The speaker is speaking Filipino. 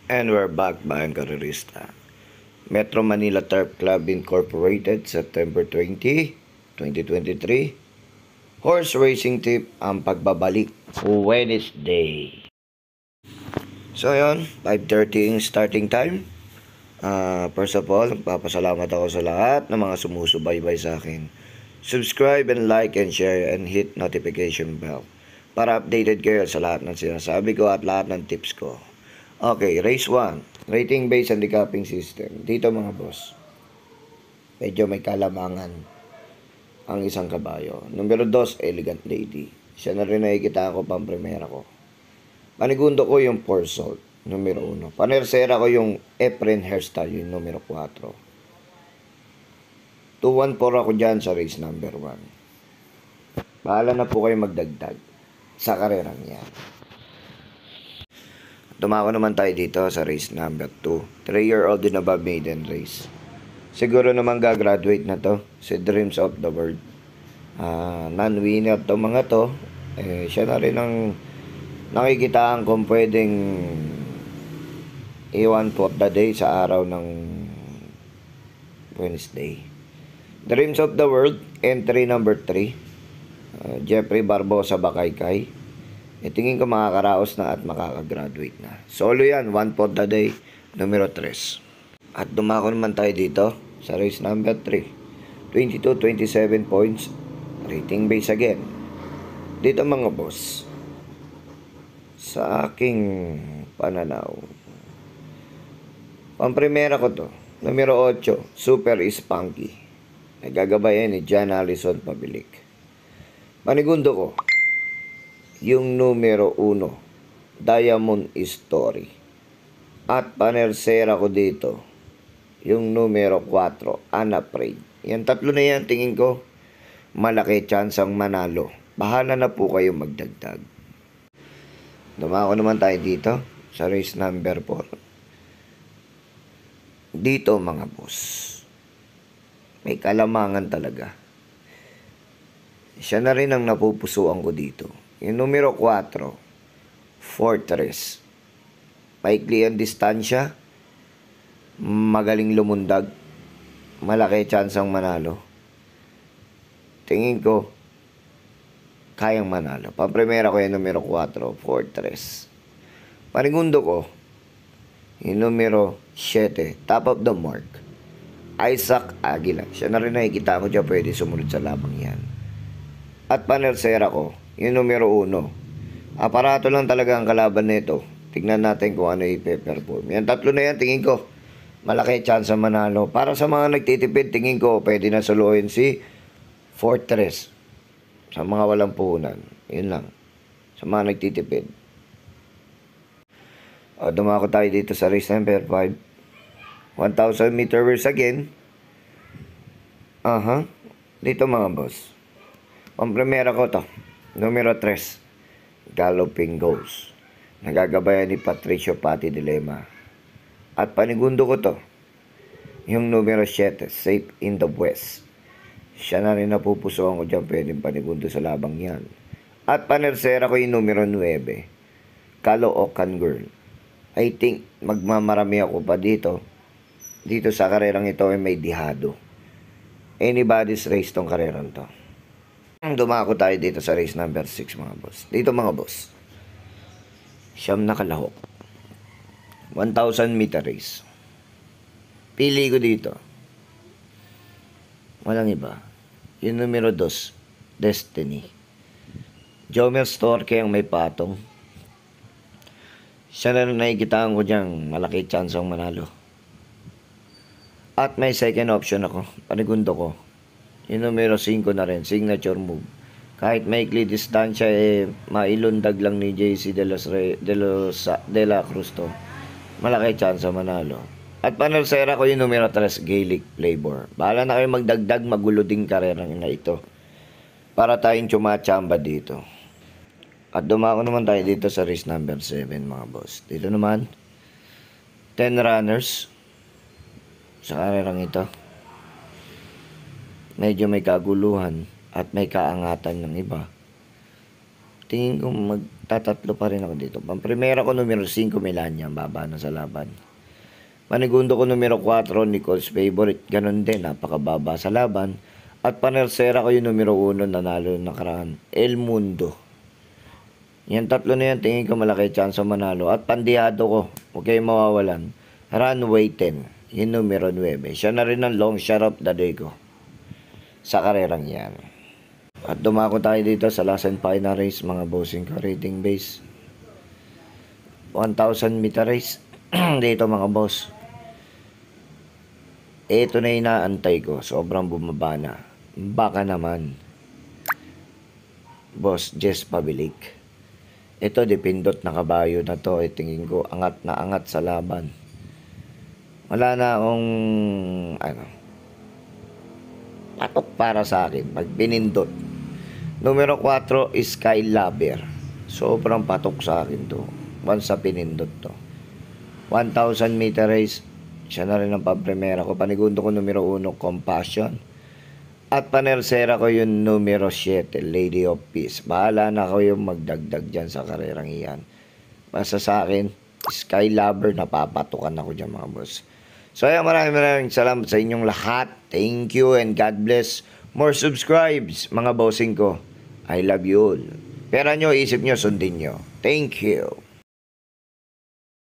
And we're back, bayan karerista. Metro Manila Turf Club Incorporated, September 20, 2023. Horse racing tip ang pagbabalik Wednesday. So yun, 5:30 yung starting time. First of all, papasalamat ako sa lahat ng mga sumusubaybay sa akin. Subscribe and like and share and hit notification bell para updated kayo sa lahat ng sinasabi ko at lahat ng tips ko. Okay, race 1. Rating based handicapping system. Dito mga boss, medyo may kalamangan ang isang kabayo. Numero 2, Elegant Lady. Siya na rin nakikita ko pang primera ko. Panigundo ko yung Pour Salt, numero 1. Panersera ko yung Efren Hairstyle, yung numero 4. 2-1-4 ako dyan sa race number 1. Bahala na po kayo magdagdag sa karerang yan. Tumako naman tayo dito sa race number 2. 3-year-old and above maiden race. Siguro naman gagraduate na to. Si Dreams of the World. Non-winner to mga to. Siya na rin ang nakikitaan kung pwedeng iwan for the day sa araw ng Wednesday. Dreams of the World, entry number 3. Jeffrey Barbosa Bakaykay. Tingin ko makakaraos na at makakagraduate na. Solo yan, 1 for the day, numero 3. At dumako naman tayo dito sa race number 3. 22-27 points, rating base again. Dito mga boss, sa aking pananaw, pamprimera ko to, numero 8, Super Spunky. Nagagabayan ni John Allison Pabilik. Panigundo ko, yung numero 1, Diamond Story. At panersera ko dito, yung numero 4, Unafraid. Yan tatlo na yan, tingin ko, malaki chance ang manalo. Bahala na po kayo magdagdag. Dumako naman tayo dito sa race number 4. Dito mga boss, may kalamangan talaga. Siya na rin ang napupusuan ko dito. Yung numero 4, Fortress. Maikli ang distansya, magaling lumundag, malaki chance ang manalo. Tingin ko, kayang manalo. Pamprimera ko yung numero 4, Fortress. Panigundo ko, yung numero 7, Top of the Mark, Isaac Aguila. Siya na rin nakikita ko dyan, pwede sumunod sa labang yan. At panersera ko, yung numero 1. Aparato lang talaga ang kalaban nito. Tignan natin kung ano i-perform. Yan tatlo na yan, tingin ko, malaki chance ang manalo. Para sa mga nagtitipid, tingin ko, pwede na suluhin si Fortress. Sa mga walang puhunan. Yun lang. Sa mga nagtitipid. Dumako tayo dito sa race number 5. 1,000 meter race again. Dito mga boss. Pamprimera ko to. Numero 3. Galloping Ghost. Nagagabayan ni Patricio Pati Dilema. At panigundo ko to. Yung numero 7. Safe in the West. Siya na rin napupusuan ko dyan. Pwedeng panigundo sa labang yan. At panersera ko yung numero 9. Caloocan Girl. I think magmamarami ako pa dito. Dito sa karerang ito ay may dihado. Anybody's race tong karerang to. Dumako tayo dito sa race number 6 mga boss. Dito mga boss, siyam na kalahok. 1,000 meter race. Pili ko dito. Walang iba. Yung numero 2, Destiny. Jomer Storke ang may patong. Siya na nakikitaan ko dyan, malaki chance ang manalo. At may second option ako, panigundo ko. Yung numero 5 na rin, signature move. Kahit maikli distansya, mailundag lang ni JC de la Cruz to. Malaki chance ang manalo. At panersera ko yung numero 3, Gaelic Flavor. Bahala na kayo magdagdag, magulo din karerang na ito. Para tayong tsumachamba dito. At dumako naman tayo dito sa race number 7 mga boss. Dito naman, 10 runners sa karerang ito. Medyo may kaguluhan at may kaangatan ng iba. Tingin ko magtatatlo pa rin ako dito. Pang-primera ko numero 5, Melania, baba na sa laban. Panigundo ko numero 4, Nicole's Favorite, ganun din, napakababa sa laban. At panersera ko yung numero 1, nanalo ng nakaraan, El Mundo. Yan tatlo na yan, tingin ko malaki chance manalo. At pandihado ko, huwag kayong mawawalan, Runway 10, yung numero 9. Siya na rin ang long shot of the day ko sa karerang yan. At dumako tayo dito sa last and final race, mga bossing ko, rating base 1,000 meter race. Dito mga boss, ito na inaantay ko, sobrang bumaba na. Baka naman Boss Jess Pabilik. Ito dipindot na kabayo na to, tingin ko angat na angat sa laban. Wala na akong patok para sa akin pag pinindot. Numero 4 is Sky Lover. Sobrang patok sa akin to once sa pinindot to. 1,000 meter race, siya na rin ang pang-primera ko. Panigundo ko numero 1, Compassion. At panersera ko yung numero 7, Lady of Peace. Bahala na ako yung magdagdag dyan sa karerang iyan. Basta sa akin, Sky Lover, napapatukan ako dyan mga boss. So ayan, maraming salamat sa inyong lahat. Thank you and God bless. More subscribes, mga bossing ko. I love you all. Pera nyo, isip nyo, sundin nyo. Thank you.